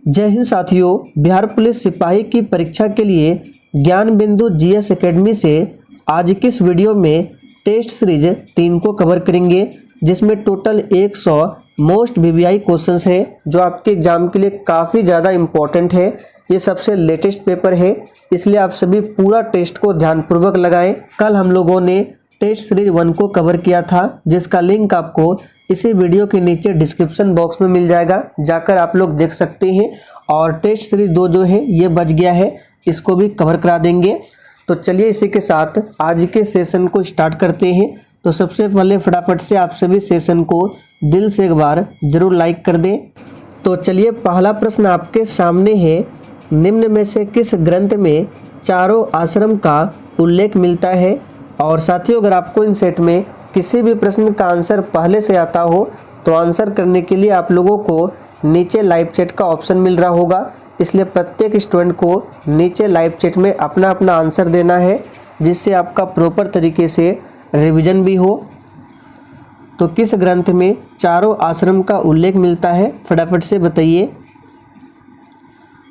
जय हिंद साथियों, बिहार पुलिस सिपाही की परीक्षा के लिए ज्ञान बिंदु जीएस एकेडमी से आज की इस वीडियो में टेस्ट सीरीज 3 को कवर करेंगे, जिसमें टोटल 100 मोस्ट वीवीआई क्वेश्चंस है जो आपके एग्जाम के लिए काफ़ी ज़्यादा इम्पोर्टेंट है। ये सबसे लेटेस्ट पेपर है, इसलिए आप सभी पूरा टेस्ट को ध्यानपूर्वक लगाएं। कल हम लोगों ने टेस्ट सीरीज 1 को कवर किया था, जिसका लिंक आपको इसी वीडियो के नीचे डिस्क्रिप्शन बॉक्स में मिल जाएगा, जाकर आप लोग देख सकते हैं। और टेस्ट सीरीज 2 जो है ये बच गया है, इसको भी कवर करा देंगे। तो चलिए इसी के साथ आज के सेशन को स्टार्ट करते हैं। तो सबसे पहले फटाफट से आप सभी सेशन को दिल से एक बार जरूर लाइक कर दें। तो चलिए पहला प्रश्न आपके सामने है, निम्न में से किस ग्रंथ में चारों आश्रम का उल्लेख मिलता है। और साथियों, अगर आपको इन सेट में किसी भी प्रश्न का आंसर पहले से आता हो तो आंसर करने के लिए आप लोगों को नीचे लाइव चैट का ऑप्शन मिल रहा होगा, इसलिए प्रत्येक स्टूडेंट को नीचे लाइव चैट में अपना अपना आंसर देना है, जिससे आपका प्रॉपर तरीके से रिवीजन भी हो। तो किस ग्रंथ में चारों आश्रम का उल्लेख मिलता है, फटाफट से बताइए।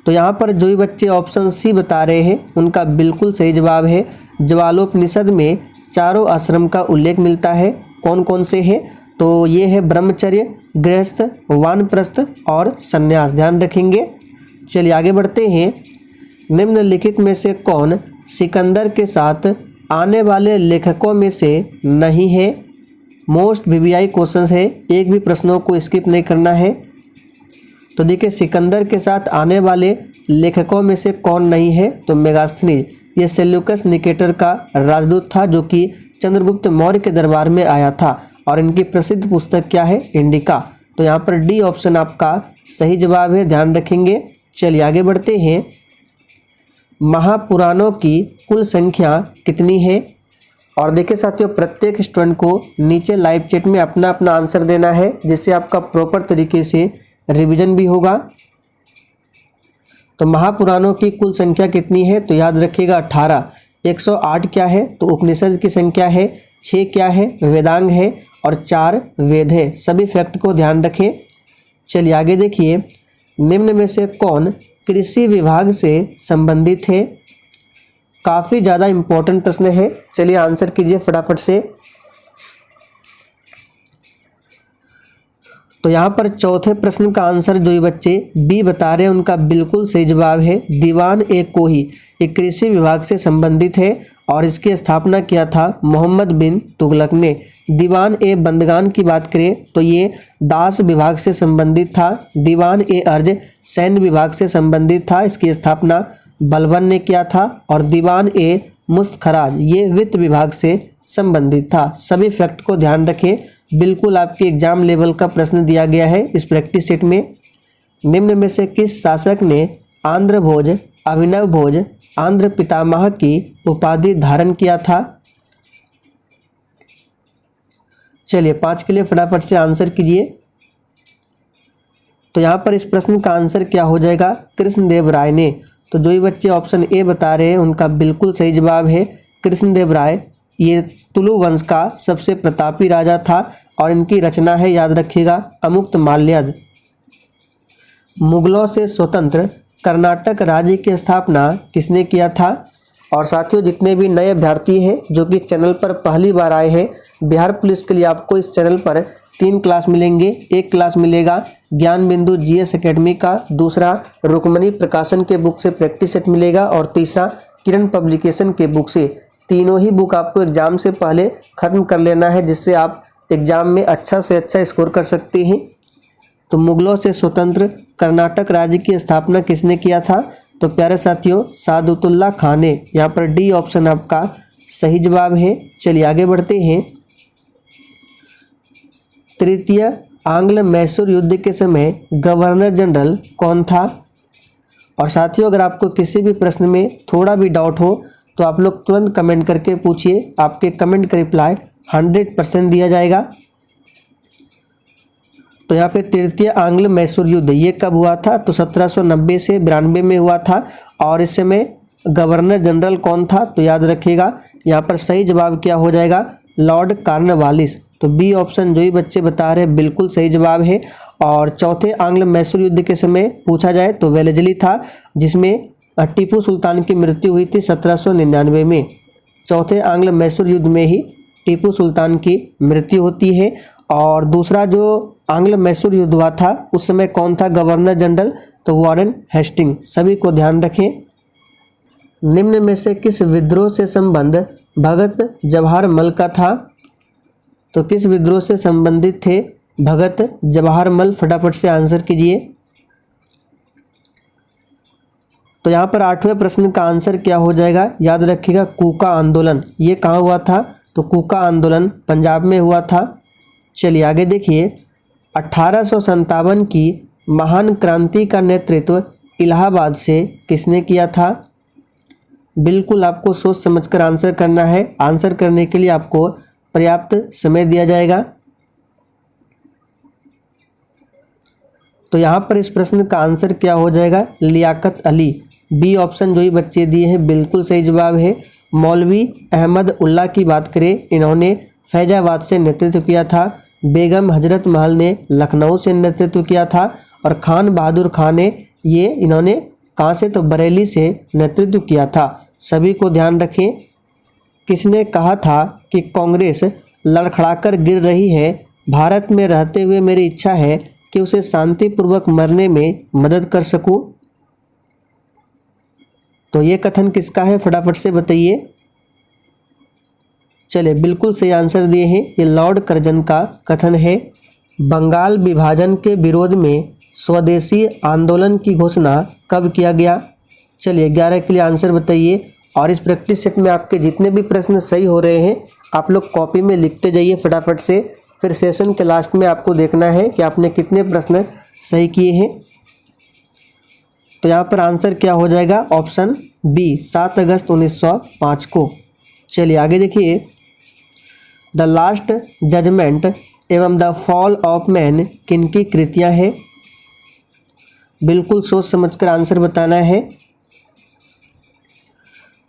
तो यहाँ पर जो भी बच्चे ऑप्शन सी बता रहे हैं उनका बिल्कुल सही जवाब है। ज्वालोपनिषद में चारों आश्रम का उल्लेख मिलता है। कौन कौन से हैं? तो ये है ब्रह्मचर्य, गृहस्थ, वानप्रस्थ और संन्यास, ध्यान रखेंगे। चलिए आगे बढ़ते हैं। निम्नलिखित में से कौन सिकंदर के साथ आने वाले लेखकों में से नहीं है। मोस्ट वीवीआई क्वेश्चन है, एक भी प्रश्नों को स्किप नहीं करना है। तो देखिए, सिकंदर के साथ आने वाले लेखकों में से कौन नहीं है, तो मेगास्थनीज, ये सेल्यूकस निकेटर का राजदूत था जो कि चंद्रगुप्त मौर्य के दरबार में आया था। और इनकी प्रसिद्ध पुस्तक क्या है, इंडिका। तो यहाँ पर डी ऑप्शन आपका सही जवाब है, ध्यान रखेंगे। चलिए आगे बढ़ते हैं। महापुराणों की कुल संख्या कितनी है। और देखिए साथियों, प्रत्येक स्टूडेंट को नीचे लाइव चैट में अपना अपना आंसर देना है, जिससे आपका प्रॉपर तरीके से रिवीजन भी होगा। तो महापुराणों की कुल संख्या कितनी है, तो याद रखिएगा 18। 108 क्या है, तो उपनिषद की संख्या है। 6 क्या है, वेदांग है। और 4 वेद है। सभी फैक्ट को ध्यान रखें। चलिए आगे देखिए, निम्न में से कौन कृषि विभाग से संबंधित है। काफ़ी ज़्यादा इम्पोर्टेंट प्रश्न है, चलिए आंसर कीजिए फटाफट से। तो यहाँ पर चौथे प्रश्न का आंसर जो ये बच्चे बी बता रहे हैं उनका बिल्कुल सही जवाब है। दीवान ए कोही ये कृषि विभाग से संबंधित है और इसकी स्थापना किया था मोहम्मद बिन तुगलक ने। दीवान ए बंदगान की बात करें तो ये दास विभाग से संबंधित था। दीवान ए अर्ज सैन्य विभाग से संबंधित था, इसकी स्थापना बलबन ने किया था। और दीवान ए मुस्तखराज ये वित्त विभाग से संबंधित था। सभी फैक्ट को ध्यान रखें, बिल्कुल आपके एग्जाम लेवल का प्रश्न दिया गया है इस प्रैक्टिस सेट में। निम्न में से किस शासक ने आंध्र भोज, अभिनव भोज, आंध्र पितामह की उपाधि धारण किया था। चलिए 5 के लिए फटाफट से आंसर कीजिए। तो यहाँ पर इस प्रश्न का आंसर क्या हो जाएगा, कृष्णदेव राय ने। तो जो ही बच्चे ऑप्शन ए बता रहे हैं उनका बिल्कुल सही जवाब है कृष्णदेव राय। ये तुलु वंश का सबसे प्रतापी राजा था और इनकी रचना है, याद रखिएगा, अमुक्तमाल्यद। मुगलों से स्वतंत्र कर्नाटक राज्य की स्थापना किसने किया था। और साथियों, जितने भी नए अभ्यर्थी हैं जो कि चैनल पर पहली बार आए हैं, बिहार पुलिस के लिए आपको इस चैनल पर 3 क्लास मिलेंगे। एक क्लास मिलेगा ज्ञान बिंदु जीएस एकेडमी का, दूसरा रुक्मणी प्रकाशन के बुक से प्रैक्टिस सेट मिलेगा और तीसरा किरण पब्लिकेशन के बुक से। तीनों ही बुक आपको एग्जाम से पहले ख़त्म कर लेना है, जिससे आप एग्जाम में अच्छा से अच्छा स्कोर कर सकते हैं। तो मुगलों से स्वतंत्र कर्नाटक राज्य की स्थापना किसने किया था, तो प्यारे साथियों सादुतुल्ला खान ने। यहाँ पर डी ऑप्शन आपका सही जवाब है। चलिए आगे बढ़ते हैं। तृतीय आंग्ल मैसूर युद्ध के समय गवर्नर जनरल कौन था। और साथियों, अगर आपको किसी भी प्रश्न में थोड़ा भी डाउट हो तो आप लोग तुरंत कमेंट करके पूछिए, आपके कमेंट का रिप्लाई 100% दिया जाएगा। तो यहाँ पे तृतीय आंग्ल मैसूर युद्ध ये कब हुआ था, तो 1790 से 92 में हुआ था। और इस समय गवर्नर जनरल कौन था, तो याद रखिएगा यहाँ पर सही जवाब क्या हो जाएगा, लॉर्ड कॉर्नवालिस। तो बी ऑप्शन जो ही बच्चे बता रहे हैं बिल्कुल सही जवाब है। और चौथे आंग्ल मैसूर युद्ध के समय पूछा जाए तो वेलेजली था, जिसमें टीपू सुल्तान की मृत्यु हुई थी 1799 में। चौथे आंग्ल मैसूर युद्ध में ही टीपू सुल्तान की मृत्यु होती है। और दूसरा जो आंग्ल मैसूर युद्ध हुआ था उस समय कौन था गवर्नर जनरल, तो वॉरेन हेस्टिंग। सभी को ध्यान रखें। निम्न में से किस विद्रोह से संबंध भगत जवाहर मल का था, तो किस विद्रोह से संबंधित थे भगत जवाहर मल, फटाफट से आंसर कीजिए। तो यहाँ पर 8वें प्रश्न का आंसर क्या हो जाएगा, याद रखिएगा कूका आंदोलन। ये कहाँ हुआ था, तो कूका आंदोलन पंजाब में हुआ था। चलिए आगे देखिए, 1857 की महान क्रांति का नेतृत्व इलाहाबाद से किसने किया था। बिल्कुल आपको सोच समझकर आंसर करना है। आंसर करने के लिए आपको पर्याप्त समय दिया जाएगा। तो यहाँ पर इस प्रश्न का आंसर क्या हो जाएगा, लियाकत अली। बी ऑप्शन जो ही बच्चे दिए हैं बिल्कुल सही जवाब है। मौलवी अहमद उल्ला की बात करें, इन्होंने फैजाबाद से नेतृत्व किया था। बेगम हजरत महल ने लखनऊ से नेतृत्व किया था। और खान बहादुर खान ने इन्होंने कहाँ से, तो बरेली से नेतृत्व किया था। सभी को ध्यान रखें। किसने कहा था कि कांग्रेस लड़खड़ाकर गिर रही है, भारत में रहते हुए मेरी इच्छा है कि उसे शांतिपूर्वक मरने में मदद कर सकूं। तो ये कथन किसका है, फटाफट से बताइए। चलिए बिल्कुल सही आंसर दिए हैं, ये लॉर्ड कर्जन का कथन है। बंगाल विभाजन के विरोध में स्वदेशी आंदोलन की घोषणा कब किया गया। चलिए 11 के लिए आंसर बताइए। और इस प्रैक्टिस सेट में आपके जितने भी प्रश्न सही हो रहे हैं आप लोग कॉपी में लिखते जाइए फटाफट से। फिर सेशन के लास्ट में आपको देखना है कि आपने कितने प्रश्न सही किए हैं। तो यहाँ पर आंसर क्या हो जाएगा, ऑप्शन बी 7 अगस्त 1905 को। चलिए आगे देखिए, द लास्ट जजमेंट एवं द फॉल ऑफ मैन किनकी कृतियाँ हैं। बिल्कुल सोच समझकर आंसर बताना है।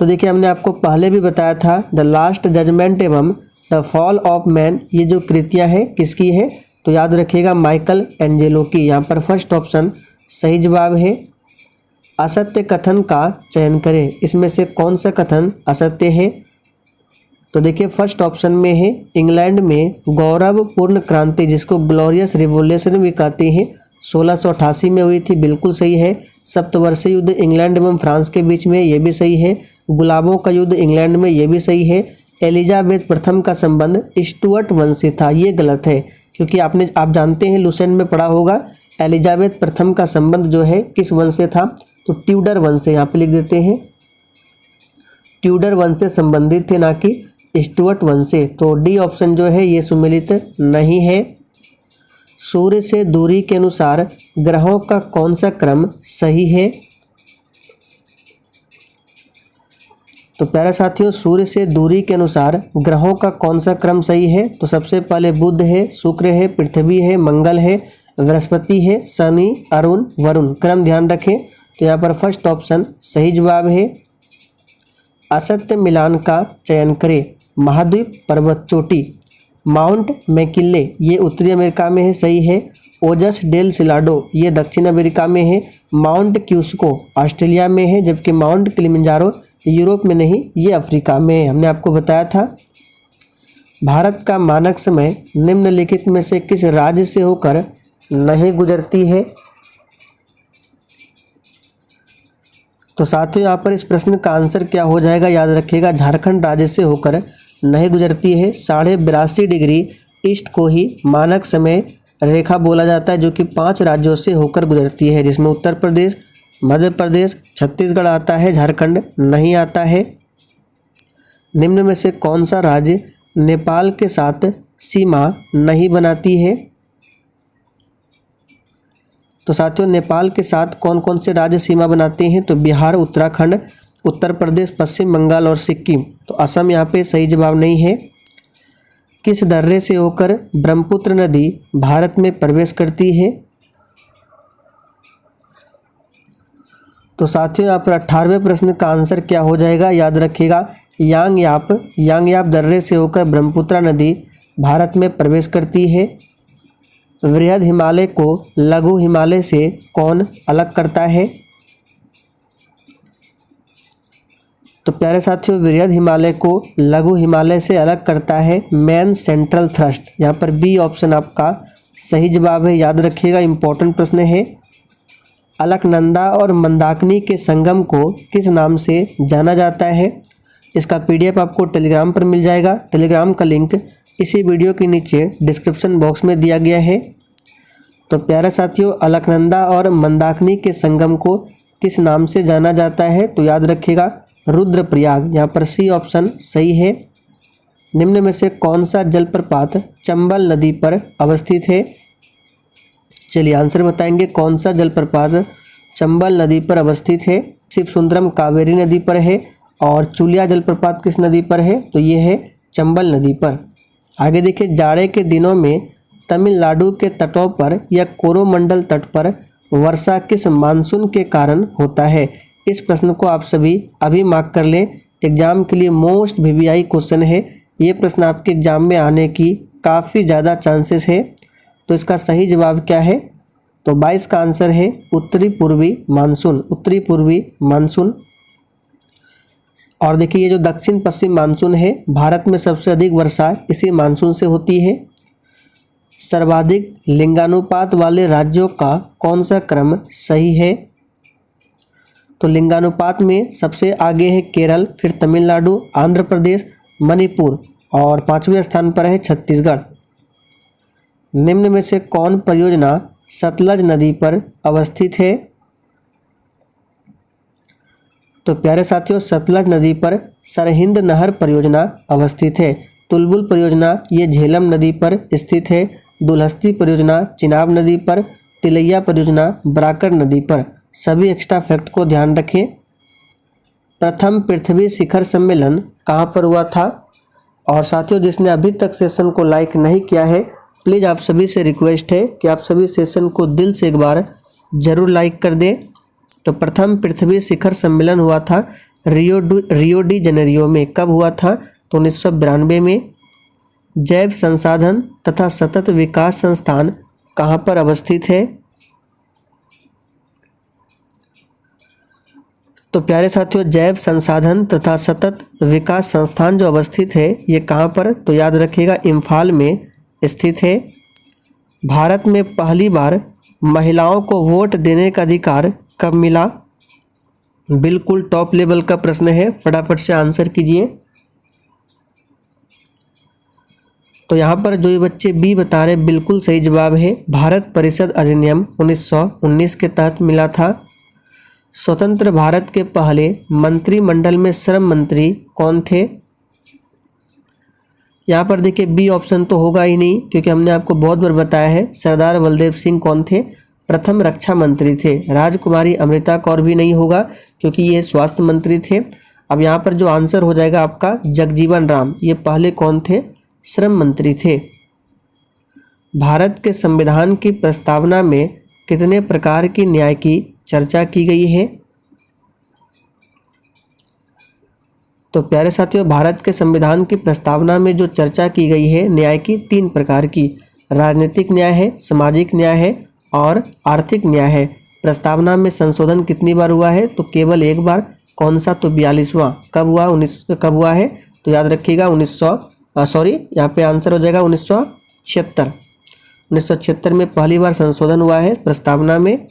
तो देखिए हमने आपको पहले भी बताया था, द लास्ट जजमेंट एवं द फॉल ऑफ मैन, ये जो कृतियाँ हैं किसकी है, तो याद रखिएगा माइकल एंजेलो की। यहाँ पर फर्स्ट ऑप्शन सही जवाब है। असत्य कथन का चयन करें, इसमें से कौन सा कथन असत्य है। तो देखिए फर्स्ट ऑप्शन में है, इंग्लैंड में गौरवपूर्ण क्रांति, जिसको ग्लोरियस रिवोल्यूशन भी कहते हैं, 1688 में हुई थी, बिल्कुल सही है। सप्तवर्षीय युद्ध इंग्लैंड एवं फ्रांस के बीच में, ये भी सही है। गुलाबों का युद्ध इंग्लैंड में, ये भी सही है। एलिजाबेथ प्रथम का संबंध स्टुअर्ट वंश से था, ये गलत है, क्योंकि आप जानते हैं लुसेंट में पढ़ा होगा एलिजाबेथ प्रथम का संबंध जो है किस वंश से था, तो ट्यूडर वंश से। यहाँ पे लिख देते हैं ट्यूडर वंश से संबंधित थे, ना कि स्टुअर्ट वंश से। तो डी ऑप्शन जो है ये सुमेलित नहीं है। सूर्य से दूरी के अनुसार ग्रहों का कौन सा क्रम सही है। तो प्यारे साथियों, सूर्य से दूरी के अनुसार ग्रहों का कौन सा क्रम सही है, तो सबसे पहले बुध है, शुक्र है, पृथ्वी है, मंगल है, बृहस्पति है, शनि, अरुण, वरुण। क्रम ध्यान रखें। तो यहाँ पर फर्स्ट ऑप्शन सही जवाब है। असत्य मिलान का चयन करें, महाद्वीप पर्वत चोटी, माउंट मैकिन्ले, ये उत्तरी अमेरिका में है, सही है। ओजस डेल सिलाडो, ये दक्षिण अमेरिका में है। माउंट क्यूस्को ऑस्ट्रेलिया में है, जबकि माउंट किलिमंजारो यूरोप में नहीं, ये अफ्रीका में है। हमने आपको बताया था। भारत का मानक समय निम्नलिखित में से किस राज्य से होकर नहीं गुजरती है। तो साथियों यहाँ पर इस प्रश्न का आंसर क्या हो जाएगा, याद रखिएगा झारखंड राज्य से होकर नहीं गुजरती है। 82.5 डिग्री ईस्ट को ही मानक समय रेखा बोला जाता है, जो कि 5 राज्यों से होकर गुजरती है, जिसमें उत्तर प्रदेश, मध्य प्रदेश, छत्तीसगढ़ आता है, झारखंड नहीं आता है। निम्न में से कौन सा राज्य नेपाल के साथ सीमा नहीं बनाती है। तो साथियों नेपाल के साथ कौन कौन से राज्य सीमा बनाते हैं, तो बिहार, उत्तराखंड, उत्तर प्रदेश, पश्चिम बंगाल और सिक्किम। तो असम यहाँ पे सही जवाब नहीं है। किस दर्रे से होकर ब्रह्मपुत्र नदी भारत में प्रवेश करती है। तो साथियों यहाँ पर 18वें प्रश्न का आंसर क्या हो जाएगा, याद रखिएगा यांग याप दर्रे से होकर ब्रह्मपुत्र नदी भारत में प्रवेश करती है। वृहद हिमालय को लघु हिमालय से कौन अलग करता है? तो प्यारे साथियों, वृहद हिमालय को लघु हिमालय से अलग करता है मेन सेंट्रल थ्रस्ट। यहाँ पर बी ऑप्शन आपका सही जवाब है, याद रखिएगा, इंपॉर्टेंट प्रश्न है। अलकनंदा और मंदाकिनी के संगम को किस नाम से जाना जाता है? इसका PDF आपको टेलीग्राम पर मिल जाएगा। टेलीग्राम का लिंक इसी वीडियो के नीचे डिस्क्रिप्शन बॉक्स में दिया गया है। तो प्यारे साथियों, अलकनंदा और मंदाकिनी के संगम को किस नाम से जाना जाता है? तो याद रखिएगा, रुद्रप्रयाग। यहाँ पर सी ऑप्शन सही है। निम्न में से कौन सा जलप्रपात चंबल नदी पर अवस्थित है? चलिए आंसर बताएंगे। कौन सा जलप्रपात चंबल नदी पर अवस्थित है? शिवसुंदरम कावेरी नदी पर है। और चुलिया जलप्रपात किस नदी पर है? तो ये है चंबल नदी पर। आगे देखिए, जाड़े के दिनों में तमिलनाडु के तटों पर या कोरोमंडल तट पर वर्षा किस मानसून के कारण होता है? इस प्रश्न को आप सभी अभी मार्क कर लें, एग्जाम के लिए मोस्ट VVI क्वेश्चन है। ये प्रश्न आपके एग्जाम में आने की काफ़ी ज़्यादा चांसेस है। तो इसका सही जवाब क्या है? तो 22 का आंसर है उत्तरी पूर्वी मानसून। उत्तरी पूर्वी मानसून। और देखिए, ये जो दक्षिण पश्चिम मानसून है, भारत में सबसे अधिक वर्षा इसी मानसून से होती है। सर्वाधिक लिंगानुपात वाले राज्यों का कौन सा क्रम सही है? तो लिंगानुपात में सबसे आगे है केरल, फिर तमिलनाडु, आंध्र प्रदेश, मणिपुर और 5वें स्थान पर है छत्तीसगढ़। निम्न में से कौन परियोजना सतलज नदी पर अवस्थित है? तो प्यारे साथियों, सतलज नदी पर सरहिंद नहर परियोजना अवस्थित है। तुलबुल परियोजना ये झेलम नदी पर स्थित है। दुलहस्ती परियोजना चिनाब नदी पर। तिलैया परियोजना बराकर नदी पर। सभी एक्स्ट्रा फैक्ट को ध्यान रखें। प्रथम पृथ्वी शिखर सम्मेलन कहाँ पर हुआ था? और साथियों, जिसने अभी तक सेशन को लाइक नहीं किया है, प्लीज़ आप सभी से रिक्वेस्ट है कि आप सभी सेशन को दिल से एक बार ज़रूर लाइक कर दें। तो प्रथम पृथ्वी शिखर सम्मेलन हुआ था रियो डी जेनेरियो में। कब हुआ था? तो 1992 में। जैव संसाधन तथा सतत विकास संस्थान कहाँ पर अवस्थित है? तो प्यारे साथियों, जैव संसाधन तथा सतत विकास संस्थान जो अवस्थित है, ये कहाँ पर? तो याद रखिएगा, इम्फाल में स्थित है। भारत में पहली बार महिलाओं को वोट देने का अधिकार कब मिला? बिल्कुल टॉप लेवल का प्रश्न है, फटाफट से आंसर कीजिए। तो यहाँ पर जो ये बच्चे बी बता रहे, बिल्कुल सही जवाब है, भारत परिषद अधिनियम 1919 के तहत मिला था। स्वतंत्र भारत के पहले मंत्रिमंडल में श्रम मंत्री कौन थे? यहाँ पर देखिए, बी ऑप्शन तो होगा ही नहीं, क्योंकि हमने आपको बहुत बार बताया है। सरदार बलदेव सिंह कौन थे? प्रथम रक्षा मंत्री थे। राजकुमारी अमृता कौर भी नहीं होगा, क्योंकि ये स्वास्थ्य मंत्री थे। अब यहाँ पर जो आंसर हो जाएगा आपका जगजीवन राम, ये पहले कौन थे? श्रम मंत्री थे। भारत के संविधान की प्रस्तावना में कितने प्रकार की न्याय की चर्चा की गई है? तो प्यारे साथियों, भारत के संविधान की प्रस्तावना में जो चर्चा की गई है न्याय की, 3 प्रकार की। राजनीतिक न्याय है, सामाजिक न्याय है और आर्थिक न्याय है। प्रस्तावना में संशोधन कितनी बार हुआ है? तो केवल एक बार। कौन सा? तो 42वां। कब हुआ है? तो याद रखिएगा, यहाँ पे आंसर हो जाएगा 1976। 1976 में पहली बार संशोधन हुआ है प्रस्तावना में।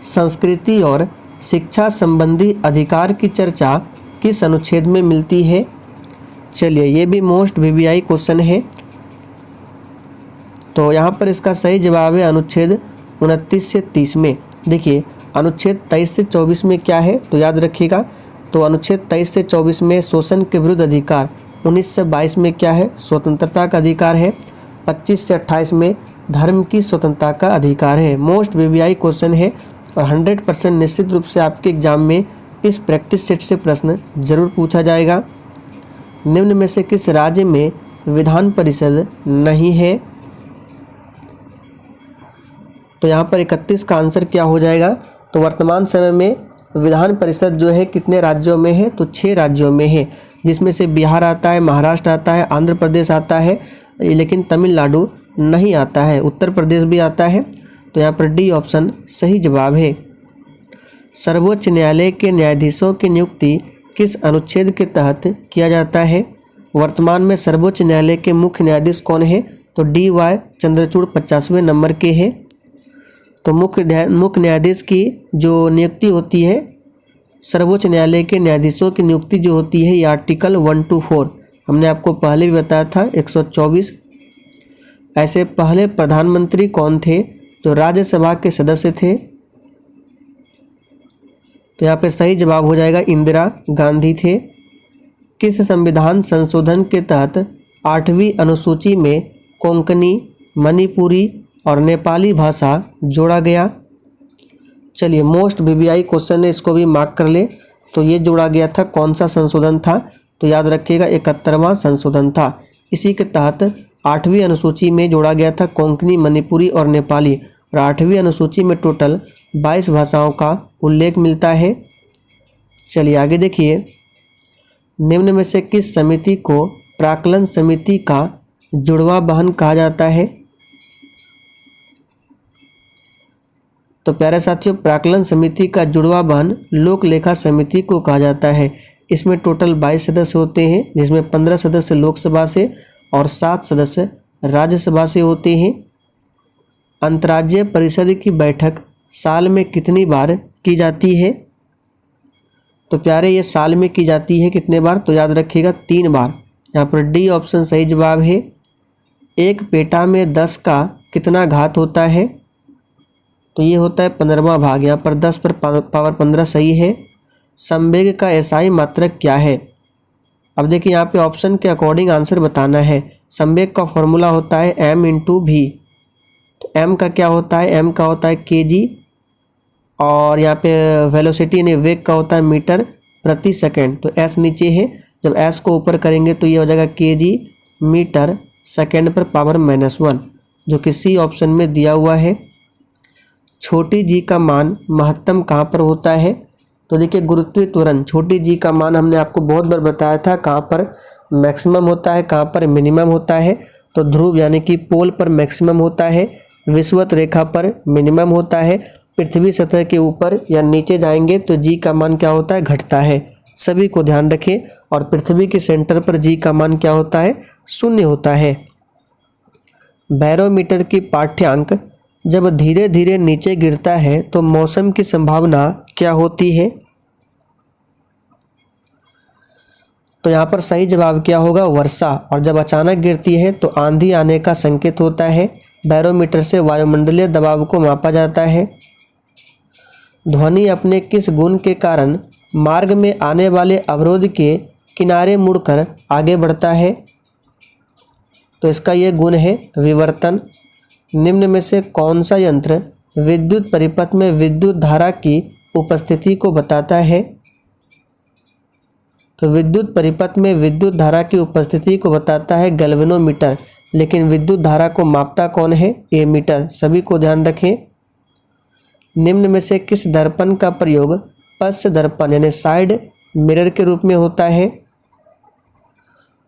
संस्कृति और शिक्षा संबंधी अधिकार की चर्चा किस अनुच्छेद में मिलती है? चलिए, ये भी मोस्ट VVI क्वेश्चन है। तो यहाँ पर इसका सही जवाब है अनुच्छेद 29 से 30 में। देखिए, अनुच्छेद 23 से 24 में क्या है? तो याद रखिएगा, तो अनुच्छेद 23 से 24 में शोषण के विरुद्ध अधिकार। 19 से 22 में क्या है? स्वतंत्रता का अधिकार है। 25 से 28 में धर्म की स्वतंत्रता का अधिकार है। मोस्ट VVI क्वेश्चन है और 100% निश्चित रूप से आपके एग्जाम में इस प्रैक्टिस सेट से प्रश्न जरूर पूछा जाएगा। निम्न में से किस राज्य में विधान परिषद नहीं है? तो यहाँ पर 31 का आंसर क्या हो जाएगा? तो वर्तमान समय में विधान परिषद जो है कितने राज्यों में है? तो 6 राज्यों में है, जिसमें से बिहार आता है, महाराष्ट्र आता है, आंध्र प्रदेश आता है, लेकिन तमिलनाडु नहीं आता है, उत्तर प्रदेश भी आता है। तो यहाँ पर डी ऑप्शन सही जवाब है। सर्वोच्च न्यायालय के न्यायाधीशों की नियुक्ति किस अनुच्छेद के तहत किया जाता है? वर्तमान में सर्वोच्च न्यायालय के मुख्य न्यायाधीश कौन है? तो डी वाई चंद्रचूड़ 50वें नंबर के है। तो मुख्य न्यायाधीश की जो नियुक्ति होती है, सर्वोच्च न्यायालय के न्यायाधीशों की नियुक्ति जो होती है, ये आर्टिकल 124 हमने आपको पहले भी बताया था, 124। ऐसे पहले प्रधानमंत्री कौन थे जो राज्यसभा के सदस्य थे? तो यहाँ पे सही जवाब हो जाएगा इंदिरा गांधी थे। किस संविधान संशोधन के तहत 8वीं अनुसूची में कोंकणी, मणिपुरी और नेपाली भाषा जोड़ा गया? चलिए, मोस्ट वीवीआई क्वेश्चन है, इसको भी मार्क कर ले। तो ये जोड़ा गया था, कौन सा संशोधन था? तो याद रखिएगा 71वां संशोधन था। इसी के तहत 8वीं अनुसूची में जोड़ा गया था कोंकणी, मणिपुरी और नेपाली, और 8वीं अनुसूची में टोटल 22 भाषाओं का उल्लेख मिलता है। चलिए आगे देखिए, निम्न में से किस समिति को प्राक्कलन समिति का जुड़वा बहन कहा जाता है? तो प्यारे साथियों, प्राक्कलन समिति का जुड़वा बहन लोक लेखा समिति को कहा जाता है। इसमें टोटल 22 सदस्य होते हैं, जिसमें 15 सदस्य लोकसभा से और 7 सदस्य राज्यसभा से होते हैं। अंतर्राज्यीय परिषद की बैठक साल में कितनी बार की जाती है? तो प्यारे, ये साल में की जाती है कितने बार? तो याद रखिएगा 3 बार। यहाँ पर डी ऑप्शन सही जवाब है। एक पेटा में 10 का कितना घात होता है? तो ये होता है 15वां भाग। यहाँ पर 10 पर पावर 15 सही है। संवेग का एसआई मात्रक क्या है? अब देखिए, यहाँ पे ऑप्शन के अकॉर्डिंग आंसर बताना है। संवेग का फॉर्मूला होता है m × v। तो m का क्या होता है? m का होता है kg, और यहाँ पे वेलोसिटी यानी वेग का होता है मीटर प्रति सेकंड। तो s नीचे है, जब s को ऊपर करेंगे तो ये हो जाएगा kg मीटर सेकंड पर पावर -1, जो कि सी ऑप्शन में दिया हुआ है। छोटी जी का मान महत्तम कहाँ पर होता है? तो देखिए, गुरुत्वीय त्वरण छोटी जी का मान हमने आपको बहुत बार बताया था, कहाँ पर मैक्सिमम होता है, कहाँ पर मिनिमम होता है। तो ध्रुव यानी कि पोल पर मैक्सिमम होता है, विषुवत रेखा पर मिनिमम होता है। पृथ्वी सतह के ऊपर या नीचे जाएंगे तो जी का मान क्या होता है? घटता है। सभी को ध्यान रखें। और पृथ्वी के सेंटर पर जी का मान क्या होता है? 0 होता है। बैरोमीटर की पाठ्यांक जब धीरे धीरे नीचे गिरता है तो मौसम की संभावना क्या होती है? तो यहाँ पर सही जवाब क्या होगा? वर्षा। और जब अचानक गिरती है तो आंधी आने का संकेत होता है। बैरोमीटर से वायुमंडलीय दबाव को मापा जाता है। ध्वनि अपने किस गुण के कारण मार्ग में आने वाले अवरोध के किनारे मुड़कर आगे बढ़ता है? तो इसका ये गुण है विवर्तन। निम्न में से कौन सा यंत्र विद्युत परिपथ में विद्युत धारा की उपस्थिति को बताता है? तो विद्युत परिपथ में विद्युत धारा की उपस्थिति को बताता है गैल्वेनोमीटर, लेकिन विद्युत धारा को मापता कौन है? एमीटर। सभी को ध्यान रखें। निम्न में से किस दर्पण का प्रयोग पश्च दर्पण यानी साइड मिरर के रूप में होता है?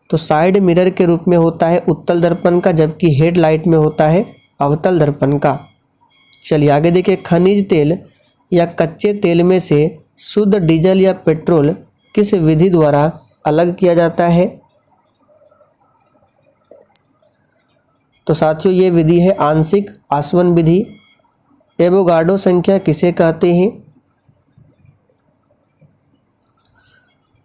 तो साइड मिरर के रूप में होता है उत्तल दर्पण का, जबकि हेडलाइट में होता है अवतल दर्पण का। चलिए आगे देखिए, खनिज तेल या कच्चे तेल में से शुद्ध डीजल या पेट्रोल किस विधि द्वारा अलग किया जाता है? तो साथियों, ये विधि है आंशिक आसवन विधि। एवोगाड्रो संख्या किसे कहते हैं?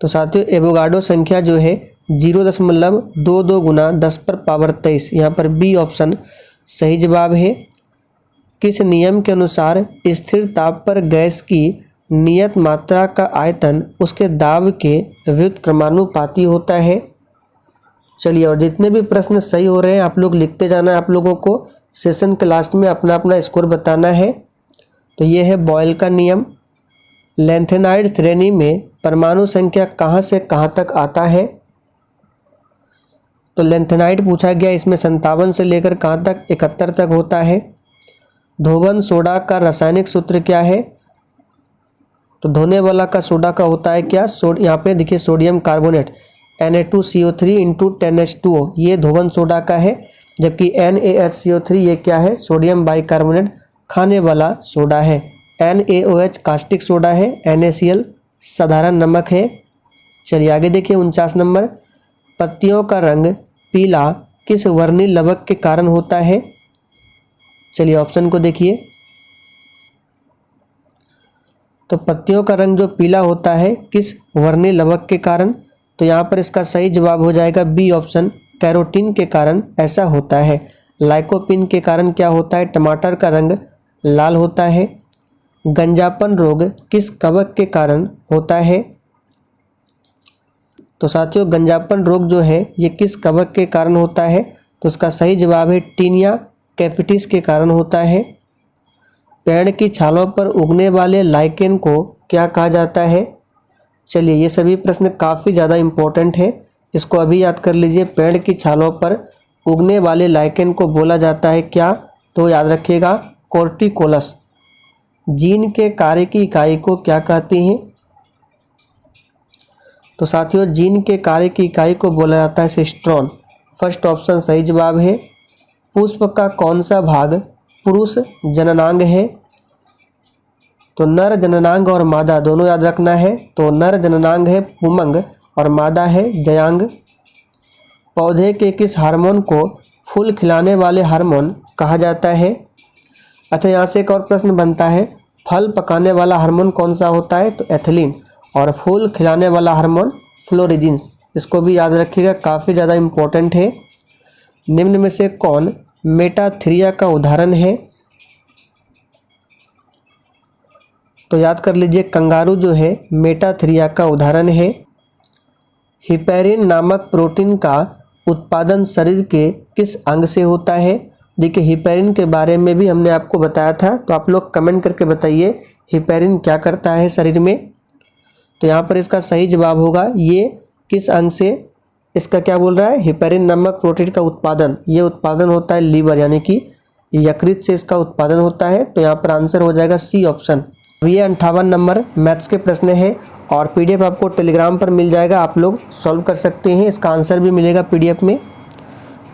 तो साथियों, एवोगाड्रो संख्या जो है 0.22 गुना 10 पर पावर 23। यहाँ पर बी ऑप्शन सही जवाब है। किस नियम के अनुसार स्थिर ताप पर गैस की नियत मात्रा का आयतन उसके दाब के व्युत्क्रमानुपाती होता है? चलिए, और जितने भी प्रश्न सही हो रहे हैं आप लोग लिखते जाना है। आप लोगों को सेशन के लास्ट में अपना अपना स्कोर बताना है। तो ये है बॉयल का नियम। लैंथेनाइड श्रेणी में परमाणु संख्या कहाँ से कहाँ तक आता है? तो लैंथेनाइड पूछा गया, इसमें 57 से लेकर कहाँ तक? 71 तक होता है। धोवन सोडा का रासायनिक सूत्र क्या है? तो धोने वाला का सोडा का होता है क्या? यहाँ पे देखिए सोडियम कार्बोनेट Na2CO3 × 10H2O, ये धोवन सोडा का है। जबकि NaHCO3 ये क्या है, सोडियम बाइकार्बोनेट खाने वाला सोडा है। NaOH कास्टिक सोडा है। NaCl साधारण नमक है। चलिए आगे देखिए 49 नंबर, पत्तियों का रंग पीला किस वर्णीय लवक के कारण होता है। चलिए ऑप्शन को देखिए, तो पत्तियों का रंग जो पीला होता है किस वर्णीय लवक के कारण, तो यहाँ पर इसका सही जवाब हो जाएगा बी ऑप्शन, कैरोटीन के कारण ऐसा होता है। लाइकोपीन के कारण क्या होता है, टमाटर का रंग लाल होता है। गंजापन रोग किस कवक के कारण होता है, तो साथियों गंजापन रोग जो है ये किस कवक के कारण होता है, तो इसका सही जवाब है टीनिया कैफिटिस के कारण होता है। पेड़ की छालों पर उगने वाले लाइकेन को क्या कहा जाता है। चलिए ये सभी प्रश्न काफ़ी ज़्यादा इम्पोर्टेंट है, इसको अभी याद कर लीजिए। पेड़ की छालों पर उगने वाले लाइकेन को बोला जाता है क्या, तो याद रखिएगा कोर्टिकोलस। जीन के कार्य की इकाई को क्या कहते हैं, तो साथियों जीन के कार्य की इकाई को बोला जाता है सिस्ट्रॉन। फर्स्ट ऑप्शन सही जवाब है। पुष्प का कौन सा भाग पुरुष जननांग है, तो नर जननांग और मादा दोनों याद रखना है। तो नर जननांग है पुमंग और मादा है जयांग। पौधे के किस हार्मोन को फूल खिलाने वाले हार्मोन कहा जाता है। अच्छा यहाँ से एक और प्रश्न बनता है, फल पकाने वाला हार्मोन कौन सा होता है, तो एथिलीन। और फूल खिलाने वाला हार्मोन फ्लोरिजिन्स। इसको भी याद रखिएगा, काफ़ी ज़्यादा इम्पोर्टेंट है। निम्न में से कौन मेटाथीरिया का उदाहरण है, तो याद कर लीजिए कंगारू जो है मेटाथीरिया का उदाहरण है। हिपेरिन नामक प्रोटीन का उत्पादन शरीर के किस अंग से होता है। देखिए हिपेरिन के बारे में भी हमने आपको बताया था, तो आप लोग कमेंट करके बताइए हिपेरिन क्या करता है शरीर में। तो यहाँ पर इसका सही जवाब होगा ये किस अंग से, इसका क्या बोल रहा है, हिपेरिन नामक प्रोटीन का उत्पादन, ये उत्पादन होता है लीवर यानी कि यकृत से इसका उत्पादन होता है। तो यहाँ पर आंसर हो जाएगा सी ऑप्शन। ये 58 नंबर मैथ्स के प्रश्न है और पीडीएफ आपको टेलीग्राम पर मिल जाएगा, आप लोग सॉल्व कर सकते हैं, इसका आंसर भी मिलेगा पीडीएफ में।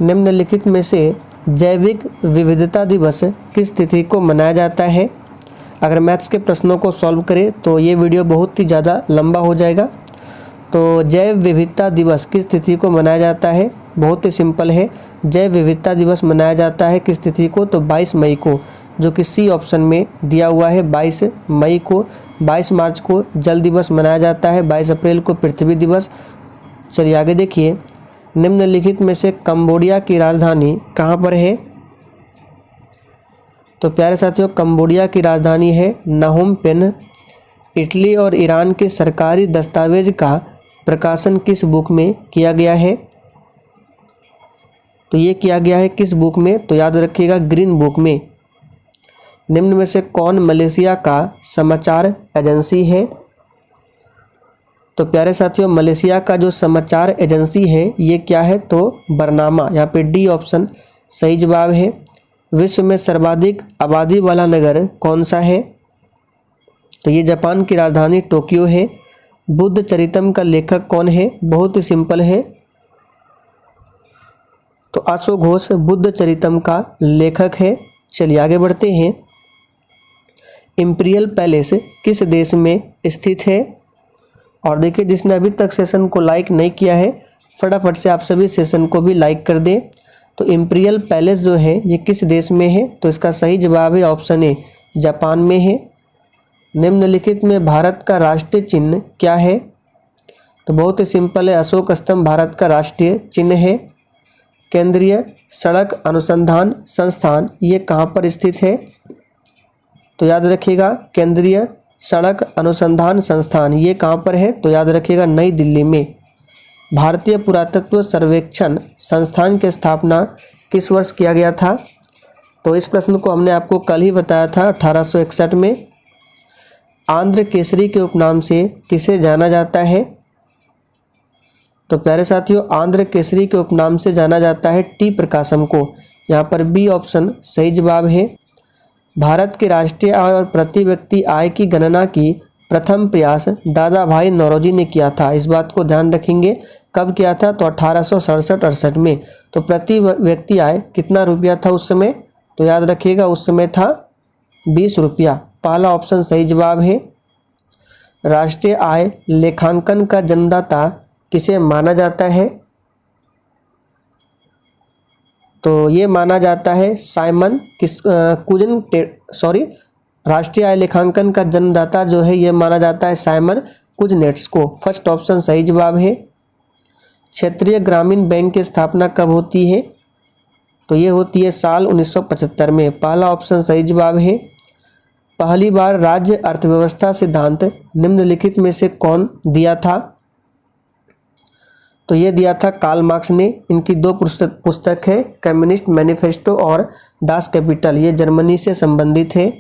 निम्नलिखित में से जैविक विविधता दिवस किस तिथि को मनाया जाता है। अगर मैथ्स के प्रश्नों को सॉल्व करें तो ये वीडियो बहुत ही ज़्यादा लंबा हो जाएगा। तो जैव विविधता दिवस किस तिथि को मनाया जाता है, बहुत ही सिंपल है। जैव विविधता दिवस मनाया जाता है किस तिथि को, तो 22 मई को, जो कि सी ऑप्शन में दिया हुआ है 22 मई को। 22 मार्च को जल दिवस मनाया जाता है, 22 अप्रैल को पृथ्वी दिवस। चलिए आगे देखिए, निम्नलिखित में से कंबोडिया की राजधानी कहाँ पर है। तो प्यारे साथियों कंबोडिया की राजधानी है नहोम पेन। इटली और ईरान के सरकारी दस्तावेज का प्रकाशन किस बुक में किया गया है, तो ये किया गया है किस बुक में, तो याद रखिएगा ग्रीन बुक में। निम्न में से कौन मलेशिया का समाचार एजेंसी है। तो प्यारे साथियों मलेशिया का जो समाचार एजेंसी है ये क्या है, तो बरनामा। यहाँ पे डी ऑप्शन सही जवाब है। विश्व में सर्वाधिक आबादी वाला नगर कौन सा है, तो ये जापान की राजधानी टोक्यो है। बुद्ध चरितम का लेखक कौन है, बहुत ही सिंपल है, तो आशु घोष बुद्ध चरितम का लेखक है। चलिए आगे बढ़ते हैं। इंपीरियल पैलेस किस देश में स्थित है। और देखिए जिसने अभी तक सेशन को लाइक नहीं किया है फटाफट से आप सभी सेशन को भी लाइक कर दें। तो इंपीरियल पैलेस जो है ये किस देश में है, तो इसका सही जवाब है ऑप्शन ए, जापान में है। निम्नलिखित में भारत का राष्ट्रीय चिन्ह क्या है, तो बहुत ही सिंपल है, अशोक स्तंभ भारत का राष्ट्रीय चिन्ह है। केंद्रीय सड़क अनुसंधान संस्थान ये कहाँ पर स्थित है, तो याद रखिएगा केंद्रीय सड़क अनुसंधान संस्थान ये कहाँ पर है, तो याद रखिएगा नई दिल्ली में। भारतीय पुरातत्व सर्वेक्षण संस्थान की स्थापना किस वर्ष किया गया था, तो इस प्रश्न को हमने आपको कल ही बताया था 1861 में। आंध्र केसरी के उपनाम से किसे जाना जाता है, तो प्यारे साथियों आंध्र केसरी के उपनाम से जाना जाता है टी प्रकाशम को। यहाँ पर बी ऑप्शन सही जवाब है। भारत के राष्ट्रीय आय और प्रति व्यक्ति आय की गणना की प्रथम प्रयास दादा भाई नौरोजी ने किया था, इस बात को ध्यान रखेंगे। कब किया था? तो 1867-68 में। तो प्रति व्यक्ति आय कितना रुपया था उस समय? तो याद रखिएगा उस समय था 20 रुपया। पहला ऑप्शन सही जवाब है। राष्ट्रीय आय लेखांकन का जन्मदाता किसे माना जाता है? तो ये माना जाता है साइमन राष्ट्रीय आय लेखांकन का जन्मदाता जो है ये माना जाता है साइमन कुजनेट्स को। फर्स्ट ऑप्शन सही जवाब है। क्षेत्रीय ग्रामीण बैंक की स्थापना कब होती है? तो ये होती है साल 1975 में। पहला ऑप्शन सही जवाब है। पहली बार राज्य अर्थव्यवस्था सिद्धांत निम्नलिखित में से कौन दिया था? तो ये दिया था कार्ल मार्क्स ने। इनकी दो पुस्तक है, कम्युनिस्ट मैनिफेस्टो और दास कैपिटल, ये जर्मनी से संबंधित है।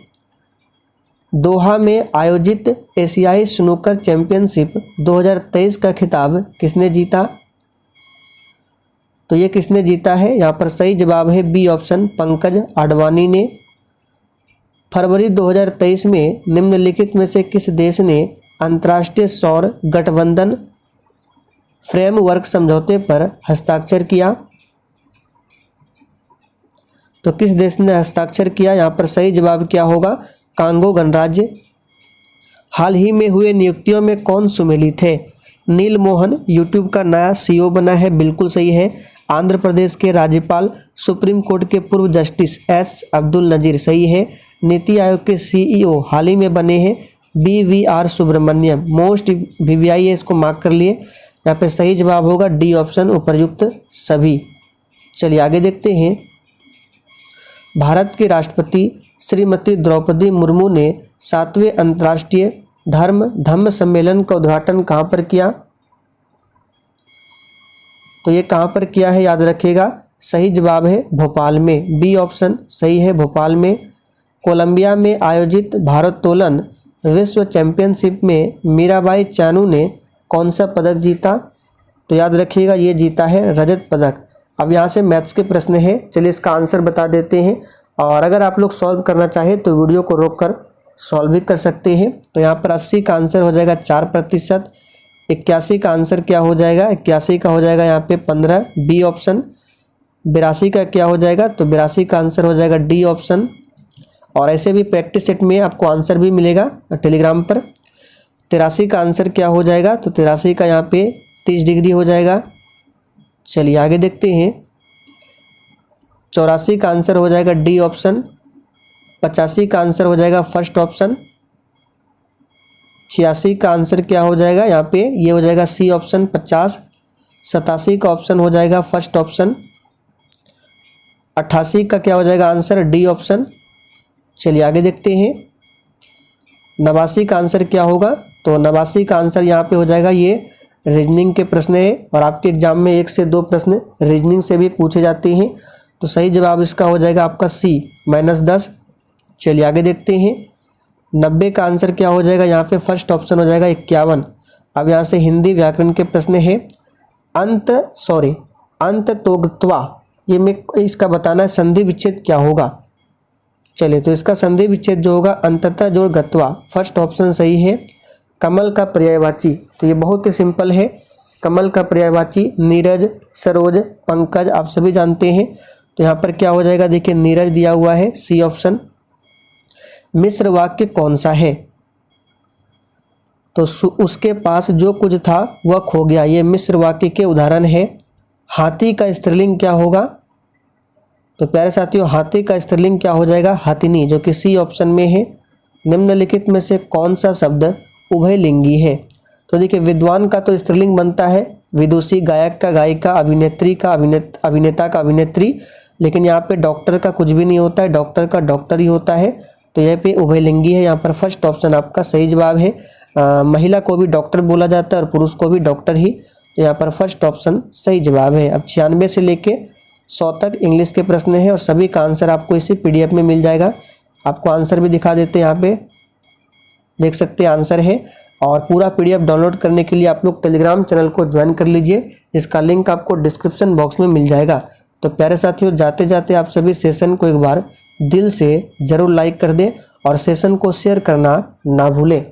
दोहा में आयोजित एशियाई स्नूकर चैंपियनशिप 2023 का खिताब किसने जीता? तो ये किसने जीता है? यहाँ पर सही जवाब है बी ऑप्शन, पंकज आडवाणी ने। फरवरी 2023 में निम्नलिखित में से किस देश ने अंतर्राष्ट्रीय सौर गठबंधन फ्रेमवर्क समझौते पर हस्ताक्षर किया? तो किस देश ने हस्ताक्षर किया? यहाँ पर सही जवाब क्या होगा? कांगो गणराज्य। हाल ही में हुए नियुक्तियों में कौन सुमेलित है? नील मोहन यूट्यूब का नया सीईओ बना है, बिल्कुल सही है। आंध्र प्रदेश के राज्यपाल, सुप्रीम कोर्ट के पूर्व जस्टिस एस अब्दुल नजीर, सही है। नीति आयोग के सीईओ हाल ही में बने हैं BVR सुब्रमण्यम, मोस्ट VVI है, इसको मार्क कर लिए। यहाँ पे सही जवाब होगा डी ऑप्शन, उपर्युक्त सभी। चलिए आगे देखते हैं। भारत के राष्ट्रपति श्रीमती द्रौपदी मुर्मू ने 7वें अंतर्राष्ट्रीय धम्म सम्मेलन का उद्घाटन कहाँ पर किया? तो ये कहाँ पर किया है याद रखिएगा। सही जवाब है भोपाल में, बी ऑप्शन सही है, भोपाल में। कोलंबिया में आयोजित भारोत्तोलन विश्व चैंपियनशिप में मीराबाई चानू ने कौन सा पदक जीता? तो याद रखिएगा ये जीता है रजत पदक। अब यहाँ से मैथ्स के प्रश्न है, चलिए इसका आंसर बता देते हैं। और अगर आप लोग सॉल्व करना चाहें तो वीडियो को रोककर सॉल्व भी कर सकते हैं। तो यहाँ पर 80 का आंसर हो जाएगा 4%। 81 का आंसर क्या हो जाएगा? 81 का हो जाएगा यहाँ पे 15, बी ऑप्शन। 82 का क्या हो जाएगा? तो 82 का आंसर हो जाएगा डी ऑप्शन। और ऐसे भी प्रैक्टिस सेट में आपको आंसर भी मिलेगा टेलीग्राम पर। 83 का आंसर क्या हो जाएगा? तो 83 का यहाँ पे 30 डिग्री हो जाएगा। चलिए आगे देखते हैं। 84 का आंसर हो जाएगा डी ऑप्शन। 85 का आंसर हो जाएगा फर्स्ट ऑप्शन। 86 का आंसर क्या हो जाएगा? यहाँ पे ये हो जाएगा सी ऑप्शन 50। 87 का ऑप्शन हो जाएगा फर्स्ट ऑप्शन। 88 का क्या हो जाएगा आंसर? D option. चलिए आगे देखते हैं। 89 का आंसर क्या होगा? तो 89 का आंसर यहाँ पे हो जाएगा, ये रीजनिंग के प्रश्न है और आपके एग्जाम में 1 से 2 प्रश्न रीजनिंग से भी पूछे जाते हैं। तो सही जवाब इसका हो जाएगा आपका सी -10। चलिए आगे देखते हैं। 90 का आंसर क्या हो जाएगा? यहाँ पे फर्स्ट ऑप्शन हो जाएगा 51। अब यहाँ से हिंदी व्याकरण के प्रश्न है। अंत तोगत्वा, ये में इसका बताना है संधि विच्छेद क्या होगा। चलिए तो इसका संधि विच्छेद जो होगा अंततः जोड़ गत्वा, फर्स्ट ऑप्शन सही है। कमल का पर्यायवाची, तो ये बहुत ही सिंपल है। कमल का पर्यायवाची नीरज, सरोज, पंकज, आप सभी जानते हैं। तो यहाँ पर क्या हो जाएगा? देखिए नीरज दिया हुआ है, सी ऑप्शन। मिश्र वाक्य कौन सा है? तो उसके पास जो कुछ था वह खो गया, ये मिश्र वाक्य के उदाहरण है। हाथी का स्त्रीलिंग क्या होगा? तो प्यारे साथियों हाथी का स्त्रीलिंग क्या हो जाएगा? हाथिनी, जो कि सी ऑप्शन में है। निम्नलिखित में से कौन सा शब्द उभयलिंगी है? तो देखिए विद्वान का तो स्त्रीलिंग बनता है, विदुषी, गायक का गायिका, अभिनेत्री का अभिनेता का अभिनेत्री, लेकिन यहाँ पे डॉक्टर का कुछ भी नहीं होता है, डॉक्टर का डॉक्टर ही होता है। तो यहाँ पे उभयलिंगी है, यहाँ पर फर्स्ट ऑप्शन आपका सही जवाब है। महिला को भी डॉक्टर बोला जाता है और पुरुष को भी डॉक्टर ही, तो यहाँ पर फर्स्ट ऑप्शन सही जवाब है। अब 96 से लेके 100 तक इंग्लिश के प्रश्न हैं और सभी का आंसर आपको इसी PDF में मिल जाएगा। आपको आंसर भी दिखा देते हैं, यहाँ पे देख सकते हैं आंसर है। और पूरा PDF डाउनलोड करने के लिए आप लोग टेलीग्राम चैनल को ज्वाइन कर लीजिए, इसका लिंक आपको डिस्क्रिप्शन बॉक्स में मिल जाएगा। तो प्यारे साथियों जाते जाते आप सभी सेशन को एक बार दिल से ज़रूर लाइक कर दें और सेशन को शेयर करना ना भूलें।